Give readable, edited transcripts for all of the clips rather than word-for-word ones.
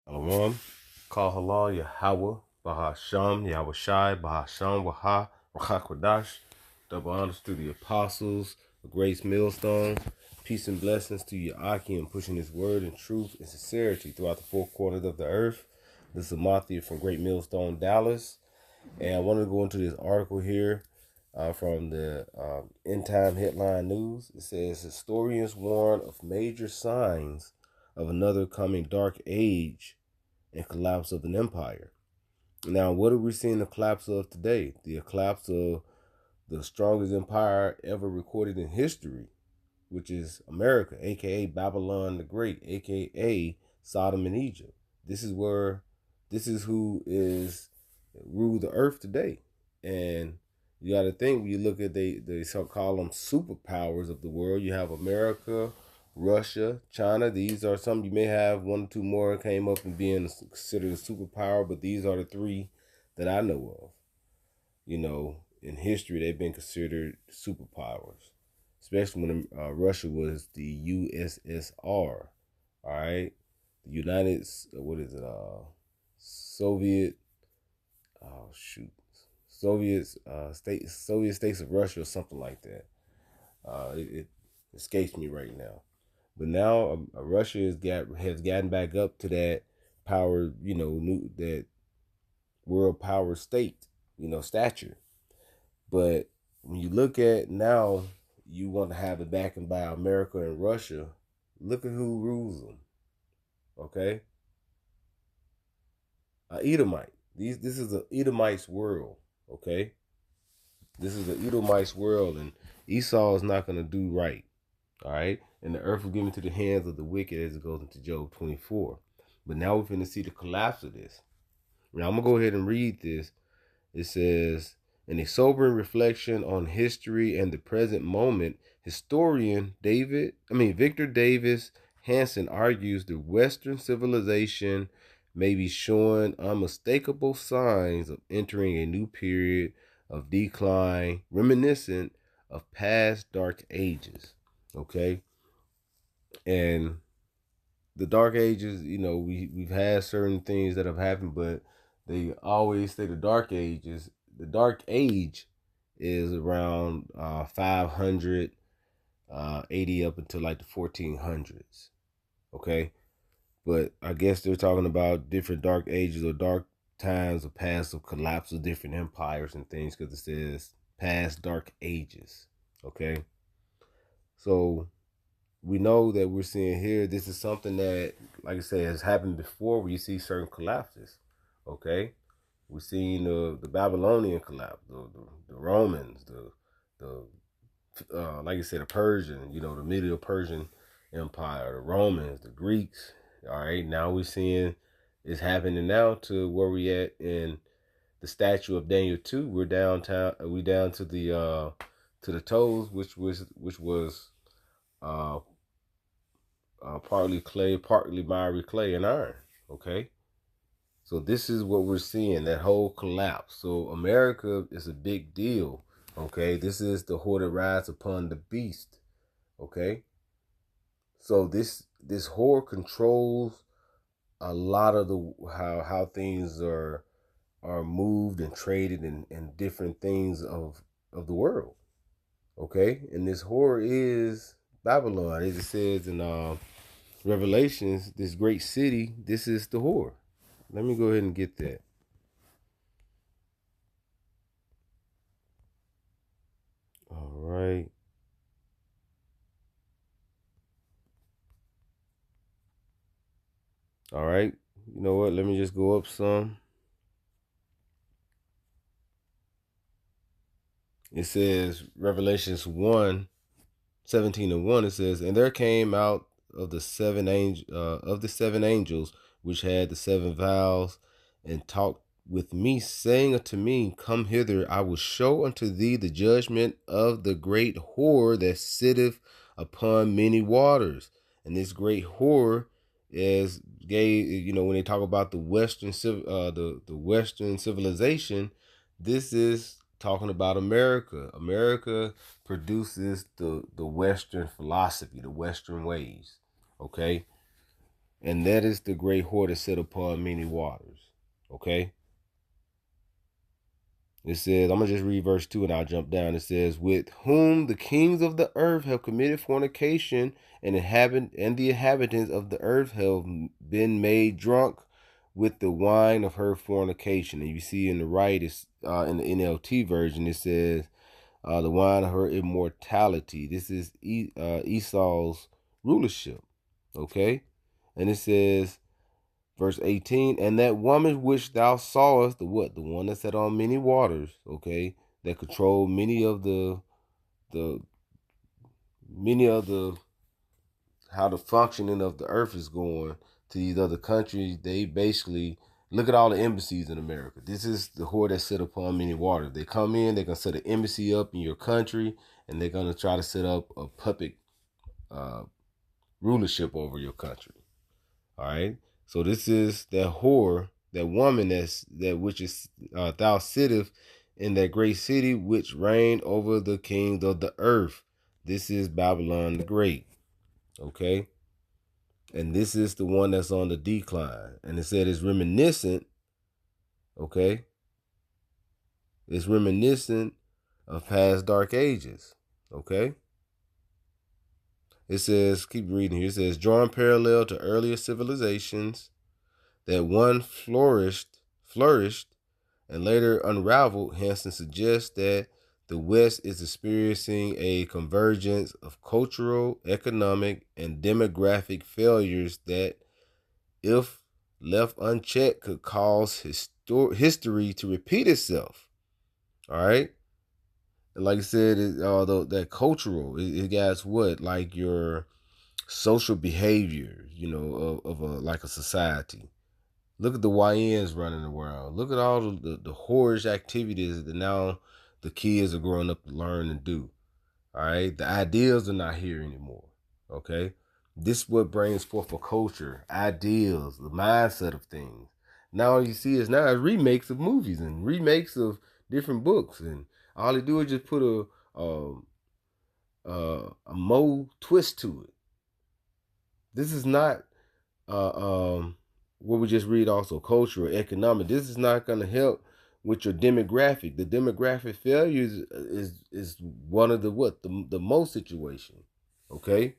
Alawam, Kahala, Yahweh, Bahasham, Yahweh Shai, Bahasham, Waha, Rachakwadash. Double honors to the apostles, the grace millstone. Peace and blessings to Ya'aki pushing his word and truth and sincerity throughout the four corners of the earth. This is Amathia from Great Millstone, Dallas. And I wanted to go into this article here from the End Time Headline News. It says, historians warn of major signs of another coming dark age and collapse of an empire. Now, what are we seeing the collapse of today? The collapse of the strongest empire ever recorded in history, which is America, aka Babylon the Great, aka Sodom and Egypt. This is who is rule the earth today. And you got to think, when you look at they call them superpowers of the world, you have America, Russia, China. These are some. You may have one or two more came up and being considered a superpower, but these are the three that I know of. In history, they've been considered superpowers, especially when Russia was the USSR. All right, the United, what is it? Soviet. Oh shoot, Soviet states of Russia or something like that. It escapes me right now. But now Russia has gotten back up to that power, that world power state, stature. But when you look at now, you want to have it backing by America and Russia. Look at who rules them. Okay, Edomite. This is an Edomite's world. Okay, this is an Edomite's world, and Esau is not going to do right. All right, and the earth was given to the hands of the wicked, as it goes into Job 24. But now we're going to see the collapse of this. Now I'm gonna go ahead and read this. It says, in a sobering reflection on history and the present moment, historian Victor Davis Hanson argues the Western civilization may be showing unmistakable signs of entering a new period of decline, reminiscent of past dark ages. Okay, and the dark ages, we've had certain things that have happened, but they always say the dark age is around 500 80 up until like the 1400s. Okay, but I guess they're talking about different dark ages or dark times of past of collapse of different empires and things, because it says past dark ages. Okay, so we know that we're seeing here, this is something that, like I said, has happened before, where you see certain collapses. Okay, we've seen the Babylonian collapse, the Romans, like I said, the Persian, the Middle Persian Empire, the Romans, the Greeks. All right, now we're seeing it's happening now to where we at in the statue of Daniel 2. We're downtown. We down to the toes, which was partly clay, partly miry clay and iron. Okay, so this is what we're seeing, that whole collapse. So America is a big deal. Okay, this is the whore that rides upon the beast. Okay, so this whore controls a lot of the how things are moved and traded and different things of the world. Okay, and this whore is Babylon, as it says in Revelations, this great city. This is the whore. Let me go ahead and get that. All right. All right. You know what? Let me just go up some. It says Revelations 1:17-1. It says, and there came out of the seven angels which had the seven vials, and talked with me, saying unto me, come hither, I will show unto thee the judgment of the great whore that sitteth upon many waters. And this great whore is gay. When they talk about the Western the Western civilization, this is talking about America. America produces the Western philosophy, the Western ways. Okay, And that is the great whore that sit upon many waters. Okay? It says, I'm going to just read verse 2 and I'll jump down. It says, with whom the kings of the earth have committed fornication, and the inhabitants of the earth have been made drunk with the wine of her fornication. And you see in the right, it's in the NLT version, it says, the wine of her immortality. This is Esau's rulership. Okay? And it says, verse 18, and that woman which thou sawest, the what? The one that sat on many waters, okay, that controlled many of the how the functioning of the earth is going to these other countries. They basically look at all the embassies in America. This is the whore that sit upon many waters. They come in, they're gonna set an embassy up in your country, and they're gonna try to set up a puppet rulership over your country. All right. So this is that whore, that woman that which is thou sittest in that great city which reigned over the kings of the earth. This is Babylon the Great. Okay. And this is the one that's on the decline. And it said it's reminiscent. Okay. It's reminiscent of past dark ages. Okay. It says, keep reading here. It says, drawing parallel to earlier civilizations, that one flourished, and later unraveled. Hansen suggests that the West is experiencing a convergence of cultural, economic, and demographic failures that, if left unchecked, could cause history to repeat itself. All right. Like I said, although that cultural, it got what, like your social behavior, of like a society. Look at the YNs running around. Look at all the whorish activities that now the kids are growing up to learn and do. All right, the ideals are not here anymore. Okay, this is what brings forth a culture, ideals, the mindset of things. Now all you see is now remakes of movies and remakes of different books, and all they do is just put a mo twist to it. This is not what we just read, also cultural, economic. This is not going to help with your demographic. The demographic failures is one of the most situation. Okay,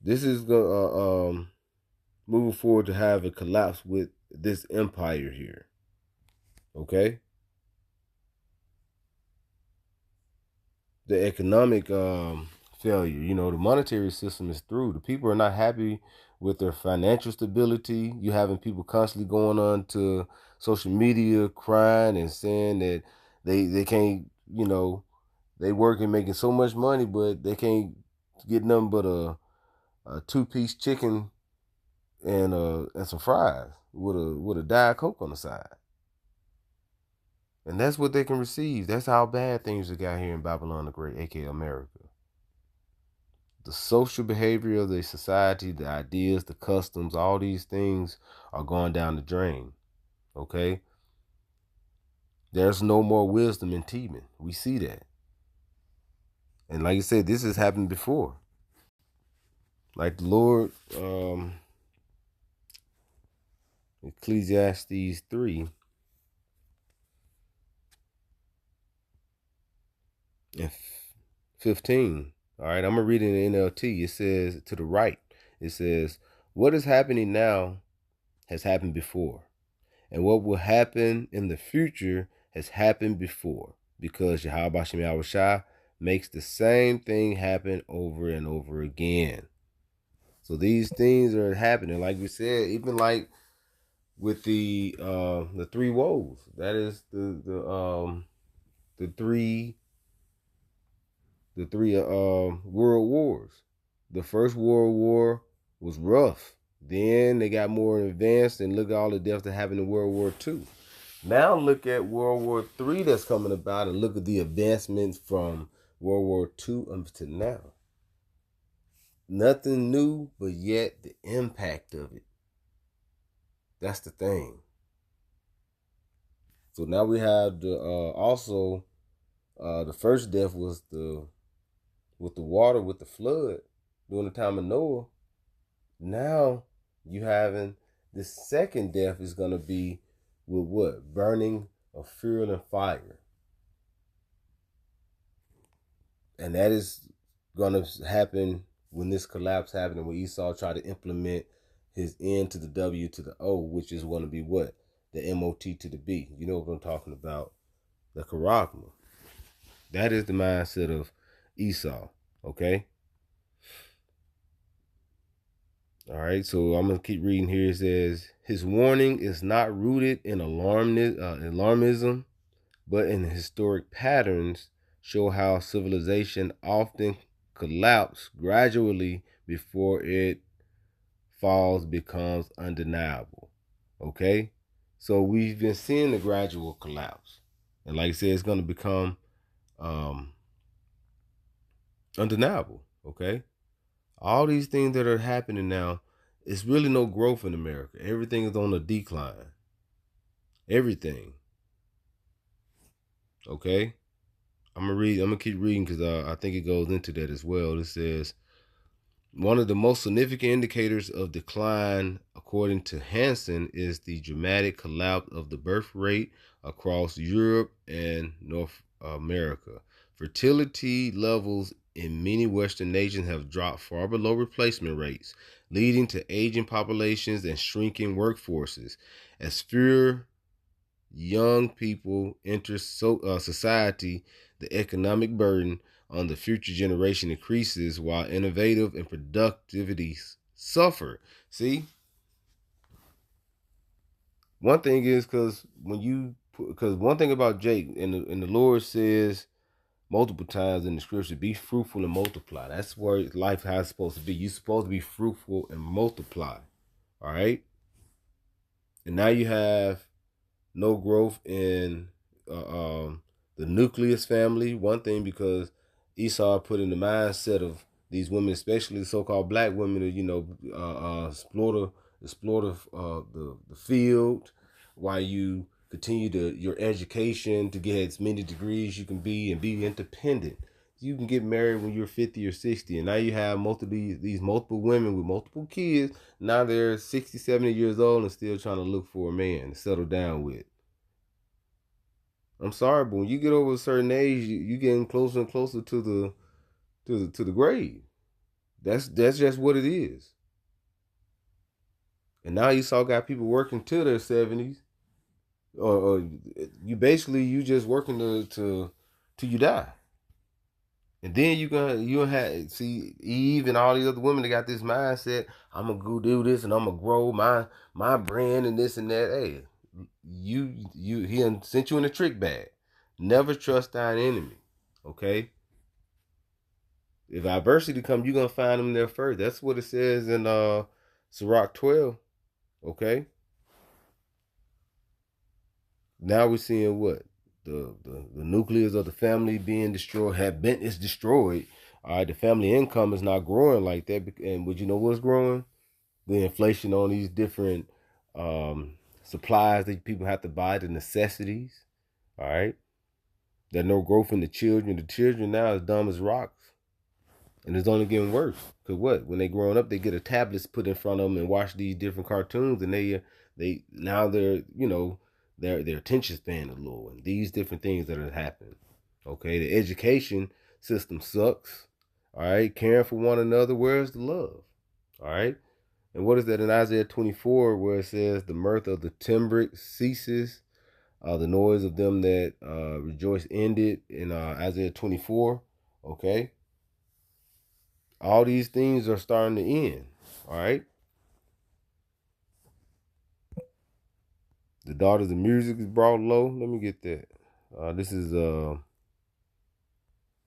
this is going moving forward to have a collapse with this empire here. Okay, the economic failure. The monetary system is through. The people are not happy with their financial stability. You having people constantly going on to social media crying and saying that they can't, they working making so much money, but they can't get nothing but a 2-piece chicken and some fries with a Diet Coke on the side. And that's what they can receive. That's how bad things have got here in Babylon the Great, aka America. The social behavior of the society, the ideas, the customs, all these things are going down the drain. Okay? There's no more wisdom in Tebin. We see that. And like I said, this has happened before. Like the Lord, Ecclesiastes 3 and 15. All right, I'm going to read it in the NLT. It says, to the right, it says, what is happening now has happened before. And what will happen in the future has happened before. Because Yahweh Shem Yahushua makes the same thing happen over and over again. So these things are happening. Like we said, even like with the 3 woes. That is the three world wars. The first World War was rough. Then they got more advanced, and look at all the deaths that happened in World War II. Now look at World War III that's coming about, and look at the advancements from World War II up to now. Nothing new, but yet the impact of it. That's the thing. So now we have the also the first death was with the water, with the flood during the time of Noah. Now you having the second death is gonna be with what? Burning of fuel and fire. And that is gonna happen when this collapse happened, when Esau tried to implement his N to the W to the O, which is gonna be what? The MOT to the B. You know what I'm talking about. The charagma. That is the mindset of Esau. Okay? All right, so I'm going to keep reading here. It says, his warning is not rooted in alarmism, but in historic patterns show how civilization often collapses gradually before it falls becomes undeniable. Okay? So we've been seeing the gradual collapse. And like I said, it's going to become undeniable. Okay? All these things that are happening now, it's really no growth in America. Everything is on a decline. Everything. Okay? I'm gonna keep reading because I think it goes into that as well. It says, one of the most significant indicators of decline, according to Hansen, is the dramatic collapse of the birth rate across Europe and North America. Fertility levels in many Western nations have dropped far below replacement rates, leading to aging populations and shrinking workforces. As fewer young people enter society, the economic burden on the future generation increases while innovative and productivity suffer. See, one thing is because one thing about Jake and the Lord says multiple times in the scripture, be fruitful and multiply. That's where life has supposed to be. You're supposed to be fruitful and multiply. All right. And now you have no growth in the nucleus family. One thing, because Esau put in the mindset of these women, especially the so-called black women, to explore the field, while you continue your education to get as many degrees you can be and be independent. You can get married when you're 50 or 60, and now you have these multiple women with multiple kids. Now they're 60, 70 years old and still trying to look for a man to settle down with. I'm sorry, but when you get over a certain age, you getting closer and closer to the grave. That's just what it is. And now you saw got people working to their 70s, or you just working to till you die. And then you have see Eve and all these other women that got this mindset. I'm gonna go do this and I'm gonna grow my brand and this and that. Hey, he sent you in a trick bag. Never trust thine enemy. Okay. If adversity comes, you're gonna find them there first. That's what it says in Sirach 12. Okay. Now we're seeing what? The nucleus of the family being destroyed, is destroyed. All right, the family income is not growing like that. And would you know what's growing? The inflation on these different supplies that people have to buy, the necessities. All right. There's no growth in the children. The children now is dumb as rocks. And it's only getting worse. Cause what? When they growing up, they get a tablets put in front of them and watch these different cartoons, and they now their attention span is low, and these different things that are happening. Okay, the education system sucks. All right, caring for one another. Where's the love? All right, and what is that in Isaiah 24, where it says the mirth of the timbrel ceases, the noise of them that rejoice ended in Isaiah 24. Okay. All these things are starting to end. All right. The daughters of music is brought low. Let me get that. This is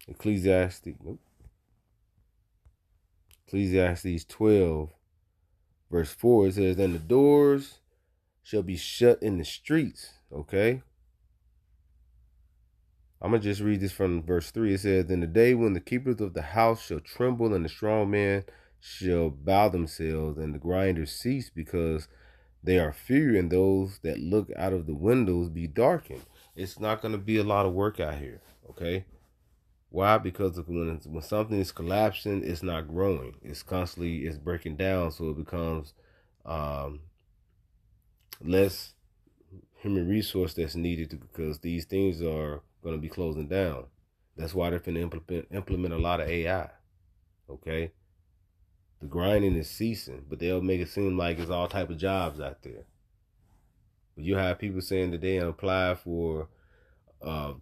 Ecclesiastes. Nope. Ecclesiastes 12, verse 4. It says, and the doors shall be shut in the streets. Okay. I'm going to just read this from verse 3. It says, in the day when the keepers of the house shall tremble, and the strong men shall bow themselves, and the grinders cease, because they are few, and those that look out of the windows be darkened. It's not going to be a lot of work out here. Okay. Why? Because when something is collapsing, it's not growing. It's constantly breaking down, so it becomes um, less human resource that's needed because these things are going to be closing down. That's why they're going to implement a lot of AI. Okay, the grinding is ceasing, but they'll make it seem like it's all type of jobs out there. But you have people saying that they apply for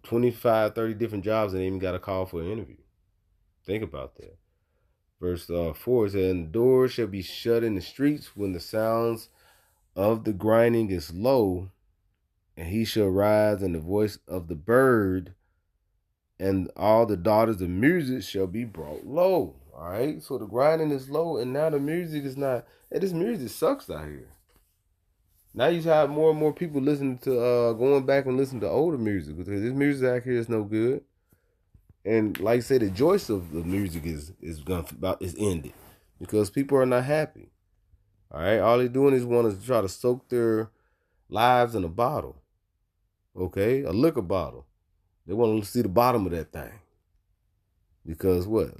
25, 30 different jobs and they even got a call for an interview. Think about that. Verse 4 says, and the doors shall be shut in the streets when the sounds of the grinding is low, and he shall rise, and the voice of the bird and all the daughters of music shall be brought low. All right, so the grinding is low, and now the music is not. Hey, this music sucks out here. Now you have more and more people listening to going back and listening to older music because this music out here is no good. And like I said, the choice of the music is ended because people are not happy. All right, all they're doing is want to try to soak their lives in a bottle. Okay, a liquor bottle. They want to see the bottom of that thing. Because what?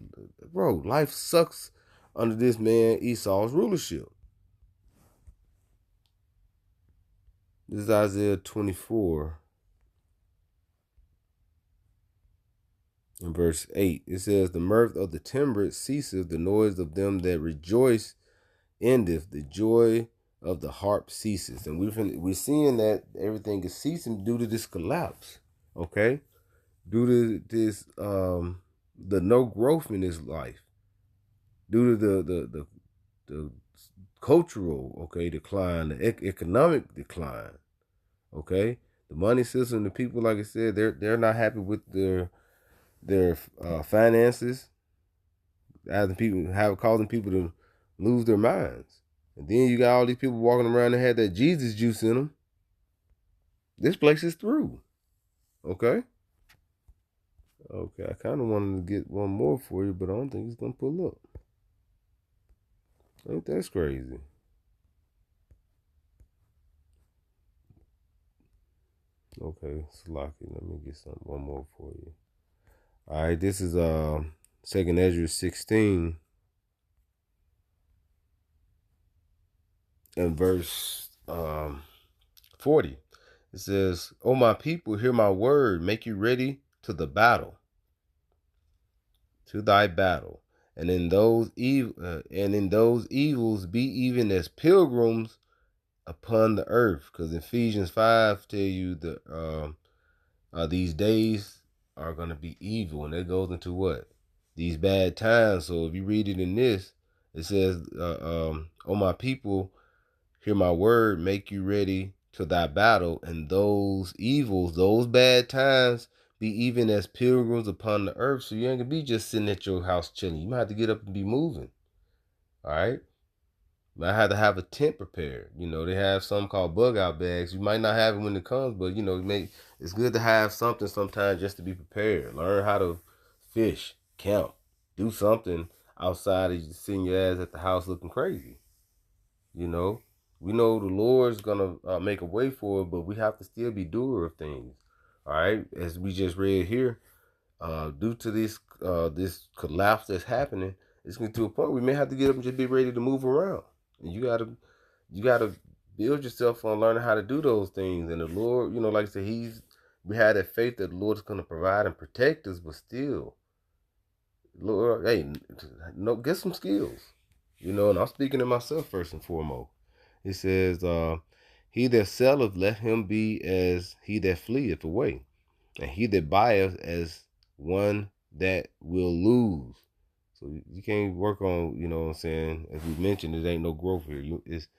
Bro, life sucks under this man Esau's rulership. This is Isaiah 24 and verse 8. It says, the mirth of the temperate ceases, the noise of them that rejoice endeth, the joy of the harp ceases. And we're seeing that everything is ceasing due to this collapse. Okay? Due to this the no growth in his life. Due to the cultural, decline, the economic decline, the money system, the people, like I said, they're not happy with their finances, causing people to lose their minds. And then you got all these people walking around that had that Jesus juice in them. This place is through. Okay, I kind of wanted to get one more for you, but I don't think it's gonna pull up. Ain't that crazy? Okay, Slocky, let me get one more for you. All right, this is 2nd Ezra 16 and verse 40. It says, "O my people, hear my word, make you ready to the battle, to thy battle, and in those evils be even as pilgrims upon the earth." Because Ephesians 5 tell you that these days are going to be evil, and that goes into what? These bad times. So if you read it in this, it says, "O my people, hear my word, make you ready to thy battle, and those evils, those bad times, be even as pilgrims upon the earth." So you ain't gonna be just sitting at your house chilling. You might have to get up and be moving. All right. I had to have a tent prepared. They have something called bug out bags. You might not have it when it comes, but it's good to have something sometimes just to be prepared. Learn how to fish, camp, do something outside of just sitting your ass at the house looking crazy. We know the Lord's gonna make a way for it, but we have to still be doer of things. All right, as we just read here, due to this collapse that's happening, it's getting to a point we may have to get up and just be ready to move around. And you gotta build yourself on learning how to do those things. And the Lord, like I said, we had that faith that the Lord's gonna provide and protect us, but still, Lord, hey, get some skills. And I'm speaking to myself first and foremost. It says, he that selleth, let him be as he that fleeth away, and he that buyeth as one that will lose. So you can't work on, what I'm saying, as we mentioned, it ain't no growth here. It's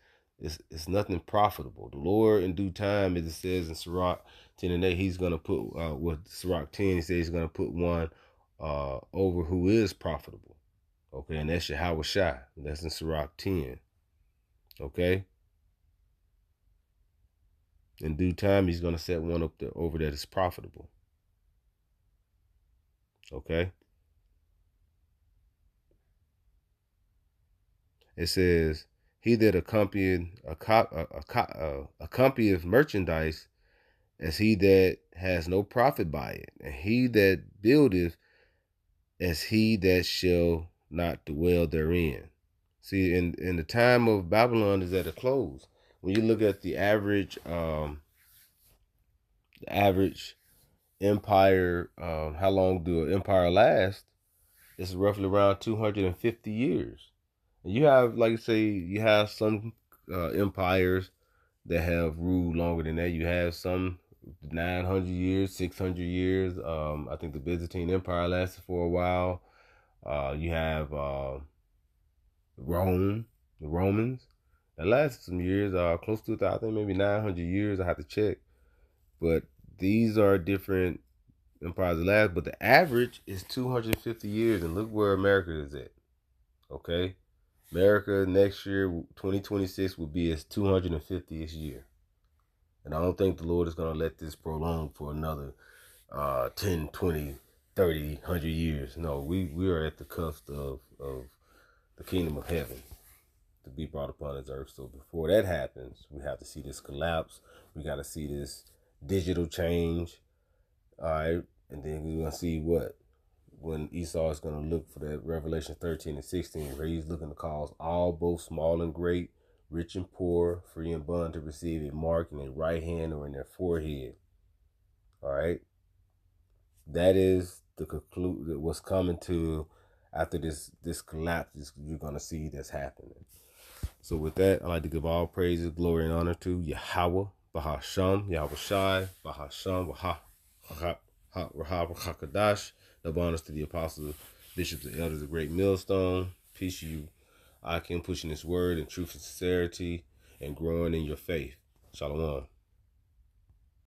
nothing profitable. The Lord in due time, as it says in Sirach 10 and 8, he's gonna put with Sirach 10, he says he's gonna put one over who is profitable. Okay, and that's Yahweh Shai. That's in Sirach 10. Okay. In due time, he's gonna set one up there over that is profitable. Okay. It says, he that accompanieth merchandise as he that has no profit by it, and he that buildeth as he that shall not dwell therein. See, in the time of Babylon is at a close. When you look at the average empire, how long do an empire last? It's roughly around 250 years. And you have, like I say, you have some empires that have ruled longer than that. You have some 900 years, 600 years. I think the Byzantine Empire lasted for a while. You have Rome, the Romans. That lasted some years, close to, I think maybe 900 years. I have to check. But these are different empires that last. But the average is 250 years. And look where America is at. Okay? America next year, 2026, will be its 250th year. And I don't think the Lord is going to let this prolong for another 10, 20, 30, 100 years. No, we are at the cusp of the kingdom of heaven to be brought upon this earth. So before that happens, we have to see this collapse. We got to see this digital change. All right. And then we're going to see what? When Esau is going to look for that Revelation 13 and 16, where he's looking to cause all, both small and great, rich and poor, free and bond, to receive a mark in their right hand or in their forehead. All right. That is the conclude. What's coming to after this collapse, you're going to see that's happening. So with that, I'd like to give all praises, glory, and honor to Yahweh, Bahasham, Yahweh Shai, Bahasham, Rahakadash. Double honors to the apostles, bishops, and elders of Great Millstone. Peace to you. I can pushing this word in truth and sincerity and growing in your faith. Shalom.